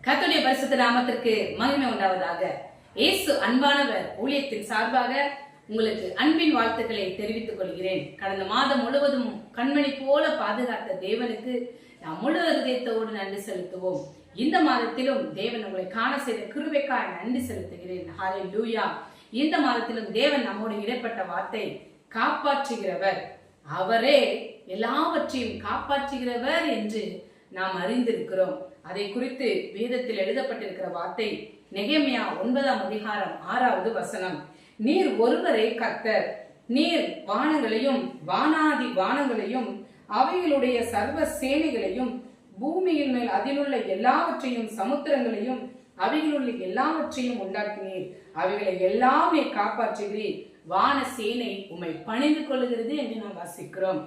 கர்த்தருடைய பரிசுத்த நாமத்திற்கு மகிமை உண்டாவதாக. இயேசு அன்பானவர் ஊழியத்தின் சார்பாக உங்களுக்கு அன்பின் வாழ்த்துக்களை தெரிவித்துக் கொள்கிறேன். கடந்த மாதம் முழுவதும் கண்மணி போல பாதுகாத்த தேவனுக்கு நாம் முழு ஹிருதயத்தோடு நன்றி செலுத்துவோம். இந்த மாதத்திலும் தேவன் உங்களை காண செய்த கிருபைக்காய் நன்றி செலுத்துகிறேன். ஹல்லேலூயா. இந்த மாதத்திலும் தேவன் நம்மோடு இடைப்பட்ட வார்த்தை காப்பாற்றுகிறவர். அவரே எல்லாவற்றையும் காப்பாற்றுகிறவர் என்று நாம் அறிந்திருக்கிறோம். அதை குறித்து வேதத்தில் எழுதப்பட்டிருக்கிற வார்த்தை நெகேமியா 9ஆம் அதிகாரம் 6வது வசனம். நீர் ஒருவரே கர்த்தர், நீர் வானங்களையும் வானாதி வானங்களையும் அவைகளுடைய சர்வ சேனைகளையும் பூமியின் மேல் அதிலுள்ள எல்லாவற்றையும் சமுத்திரங்களையும் அவைகளுள்ள எல்லாவற்றையும் உண்டாக்கினீர், அவைகளை எல்லாமே காப்பாற்றுகிறீர், வான சேனை உம்மை பணிந்து கொள்ளுகிறது என்று நாம் வாசிக்கிறோம்.